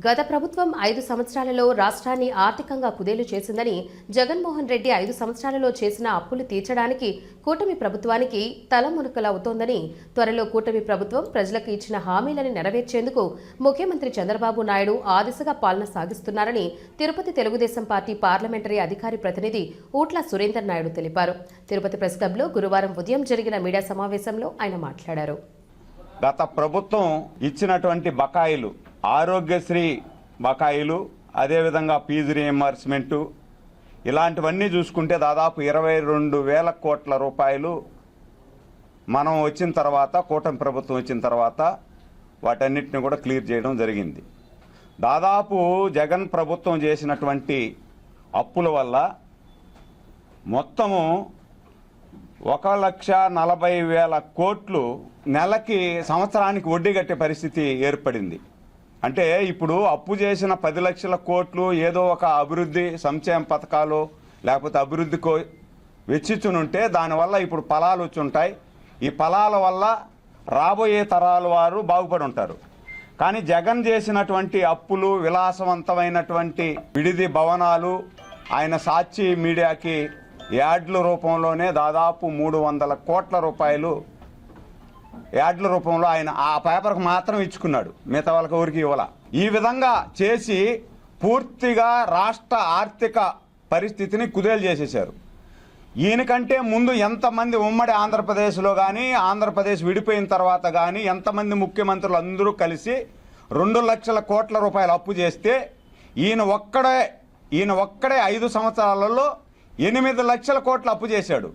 గత ప్రభుత్వం 5 సంవత్సరాలలో రాష్ట్రాన్ని ఆర్థికంగా కుదేలు చేసిందని, జగన్మోహన్ రెడ్డి 5 సంవత్సరాలలో చేసిన అప్పులు తీర్చడానికి కూటమి ప్రభుత్వానికి తలమునకలవుతోందని, త్వరలో కూటమి ప్రభుత్వం ప్రజలకు ఇచ్చిన హామీలను నెరవేర్చేందుకు ముఖ్యమంత్రి చంద్రబాబు నాయుడు ఆ దిశగా పాలన సాగిస్తున్నారని తిరుపతి తెలుగుదేశం పార్టీ పార్లమెంటరీ అధికారి ప్రతినిధి ఊట్ల సురేందర్ నాయుడు తెలిపారు. తిరుపతి ప్రెస్ క్లబ్లో గురువారం ఉదయం జరిగిన మీడియా సమావేశంలో ఆయన మాట్లాడారు. గత ప్రభుత్వం ఇచ్చినటువంటి బకాయిలు, ఆరోగ్యశ్రీ బకాయిలు, అదేవిధంగా ఫీజు రీయింబర్స్మెంటు, ఇలాంటివన్నీ చూసుకుంటే దాదాపు 22,000 కోట్ల రూపాయలు మనం వచ్చిన తర్వాత, కూటమి ప్రభుత్వం వచ్చిన తర్వాత వాటన్నిటిని కూడా క్లియర్ చేయడం జరిగింది. దాదాపు జగన్ ప్రభుత్వం చేసినటువంటి అప్పుల వల్ల మొత్తము 1,40,000 కోట్లు నెలకి, సంవత్సరానికి వడ్డీ కట్టే పరిస్థితి ఏర్పడింది. అంటే ఇప్పుడు అప్పు చేసిన 10 లక్షల కోట్లు ఏదో ఒక అభివృద్ధి సంక్షేమ పథకాలు లేకపోతే అభివృద్ధికో వెచ్చిచ్చునుంటే దానివల్ల ఇప్పుడు ఫలాలు వచ్చి ఉంటాయి. ఈ ఫలాల వల్ల రాబోయే తరాల వారు బాగుపడి ఉంటారు. కానీ జగన్ చేసినటువంటి అప్పులు, విలాసవంతమైనటువంటి విడిది భవనాలు, ఆయన సాక్షి మీడియాకి యాడ్ల రూపంలోనే దాదాపు 300 కోట్ల రూపాయలు యాడ్ల రూపంలో ఆయన ఆ పేపర్కు మాత్రం ఇచ్చుకున్నాడు, మిగతా వాళ్ళకి ఊరికి ఇవ్వాల. ఈ విధంగా చేసి పూర్తిగా రాష్ట్ర ఆర్థిక పరిస్థితిని కుదేలు చేసేశారు. ఈయనకంటే ముందు ఎంతమంది ఉమ్మడి ఆంధ్రప్రదేశ్లో కానీ, ఆంధ్రప్రదేశ్ విడిపోయిన తర్వాత కానీ ఎంతమంది ముఖ్యమంత్రులు అందరూ కలిసి 2 లక్షల కోట్ల రూపాయలు అప్పు చేస్తే ఈయన ఒక్కడే 5 సంవత్సరాలలో 8 లక్షల కోట్ల అప్పు చేశాడు.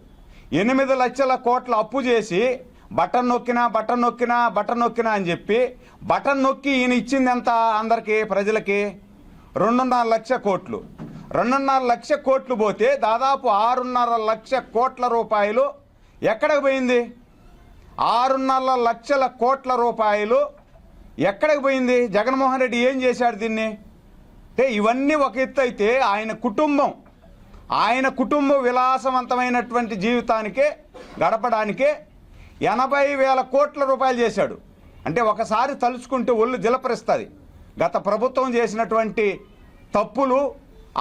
8 లక్షల కోట్ల అప్పు చేసి బటన్ నొక్కినా అని చెప్పి బటన్ నొక్కి ఈయన ఇచ్చింది ఎంత అందరికీ, ప్రజలకి 2.5 లక్షల కోట్లు. 2.5 లక్షల కోట్లు పోతే దాదాపు 6.5 లక్షల కోట్ల రూపాయలు ఎక్కడికి పోయింది? 6.5 లక్షల కోట్ల రూపాయలు ఎక్కడికి పోయింది? జగన్మోహన్ రెడ్డి ఏం చేశాడు దీన్ని? అంటే ఇవన్నీ ఒక ఎత్తు అయితే ఆయన కుటుంబం విలాసవంతమైనటువంటి జీవితానికే గడపడానికే 80,000 కోట్ల రూపాయలు చేశాడు. అంటే ఒకసారి తలుచుకుంటే ఒళ్ళు జిలపరిస్తుంది. గత ప్రభుత్వం చేసినటువంటి తప్పులు,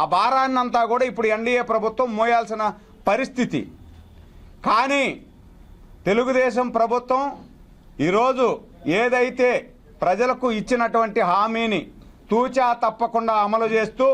ఆ భారాన్నంతా కూడా ఇప్పుడు ఎన్డీఏ ప్రభుత్వం మోయాల్సిన పరిస్థితి. కానీ తెలుగుదేశం ప్రభుత్వం ఈరోజు ఏదైతే ప్రజలకు ఇచ్చినటువంటి హామీని తూచా తప్పకుండా అమలు చేస్తూ